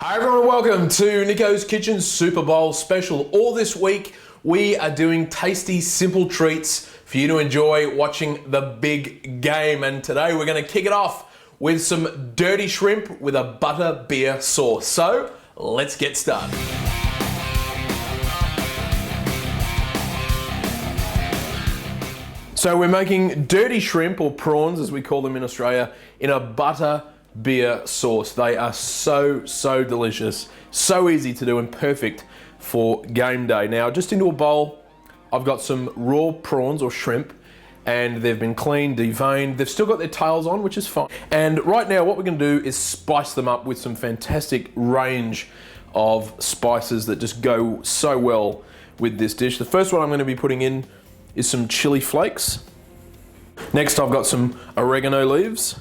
Hi everyone, welcome to Nicko's Kitchen Super Bowl special. All this week, we are doing tasty, simple treats for you to enjoy watching the big game. And today we're gonna kick it off with some dirty shrimp with a butter beer sauce. So, let's get started. So we're making dirty shrimp, or prawns as we call them in Australia, in a butter beer sauce. They are so delicious, so easy to do and perfect for game day. Now, just into a bowl, I've got some raw prawns or shrimp, and they've been cleaned, deveined. They've still got their tails on, which is fine. And right now, what we're gonna do is spice them up with some fantastic range of spices that just go so well with this dish. The first one I'm gonna be putting in is some chili flakes. Next, I've got some oregano leaves.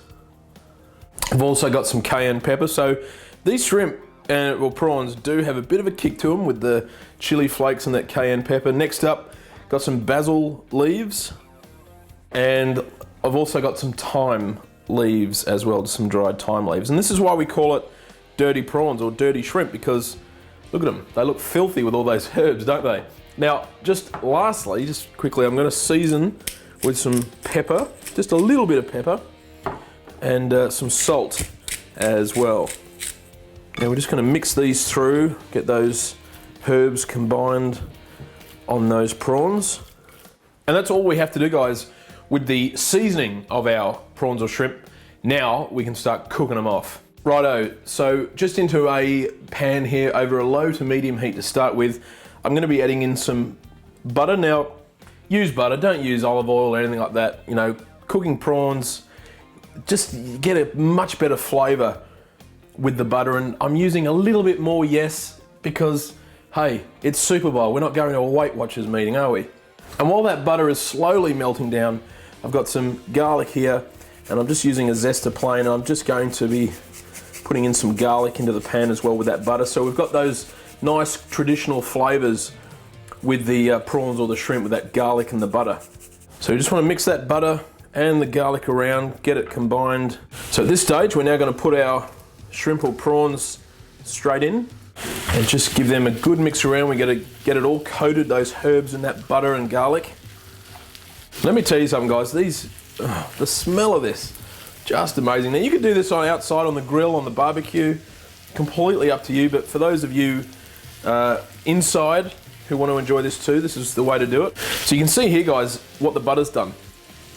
I've also got some cayenne pepper. So these shrimp and prawns do have a bit of a kick to them with the chili flakes and that cayenne pepper. Next up, got some basil leaves, and I've also got some thyme leaves as well, just some dried thyme leaves. And this is why we call it dirty prawns or dirty shrimp, because look at them, they look filthy with all those herbs, don't they? Now, just lastly, just quickly, I'm gonna season with some pepper, just a little bit of pepper, and some salt as well. Now we're just gonna mix these through, get those herbs combined on those prawns. And that's all we have to do, guys, with the seasoning of our prawns or shrimp. Now we can start cooking them off. Righto, so just into a pan here over a low to medium heat to start with, I'm gonna be adding in some butter. Now, use butter, don't use olive oil or anything like that. You know, cooking prawns, just get a much better flavor with the butter, and I'm using a little bit more, yes, because hey, it's Super Bowl. We're not going to a Weight Watchers meeting, are we? And while that butter is slowly melting down, I've got some garlic here, and I'm just using a zester plane. I'm just going to be putting in some garlic into the pan as well with that butter. So we've got those nice traditional flavors with the prawns or the shrimp with that garlic and the butter. So you just want to mix that butter and the garlic around, get it combined. So at this stage, we're now going to put our shrimp or prawns straight in and just give them a good mix around. We got to get it all coated, those herbs and that butter and garlic. Let me tell you something, guys, the smell of this, just amazing. Now you could do this outside on the grill, on the barbecue, completely up to you, but for those of you inside who want to enjoy this too, this is the way to do it. So you can see here, guys, what the butter's done.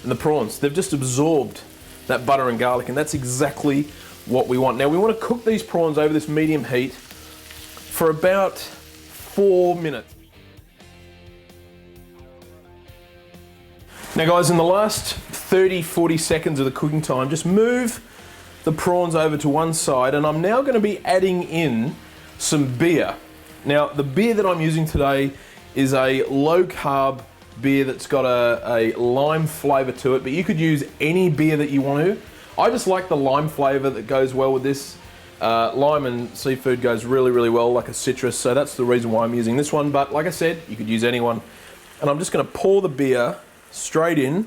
And the prawns, they've just absorbed that butter and garlic, and that's exactly what we want. Now we want to cook these prawns over this medium heat for about 4 minutes. Now guys, in the last 30-40 seconds of the cooking time, just move the prawns over to one side, and I'm now going to be adding in some beer. Now the beer that I'm using today is a low carb beer that's got a lime flavor to it, but you could use any beer that you want to. I just like the lime flavor that goes well with this. Lime and seafood goes really well, like a citrus, so that's the reason why I'm using this one. But like I said, you could use anyone. And I'm just gonna pour the beer straight in. I'm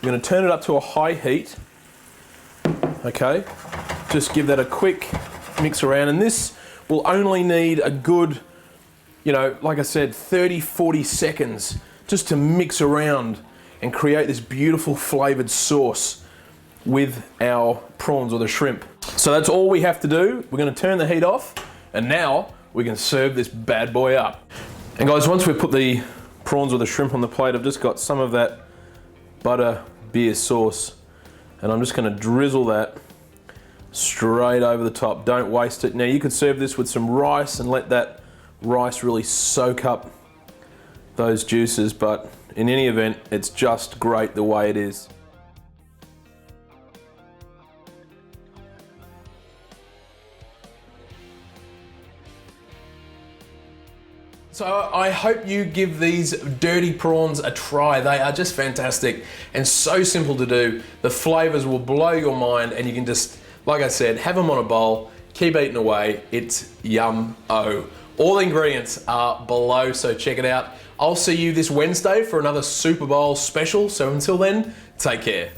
gonna turn it up to a high heat. Okay, just give that a quick mix around, and this will only need a good, you know, like I said, 30-40 seconds just to mix around and create this beautiful flavored sauce with our prawns or the shrimp. So that's all we have to do. We're gonna turn the heat off, and now we can serve this bad boy up. And guys, once we put the prawns or the shrimp on the plate, I've just got some of that butter beer sauce, and I'm just gonna drizzle that straight over the top. Don't waste it. Now you could serve this with some rice and let that rice really soak up those juices, but in any event, it's just great the way it is. So I hope you give these dirty prawns a try. They are just fantastic and so simple to do. The flavors will blow your mind, and you can just, like I said, have them on a bowl, keep eating away. It's yum-o. All the ingredients are below, so check it out. I'll see you this Wednesday for another Super Bowl special. So until then, take care.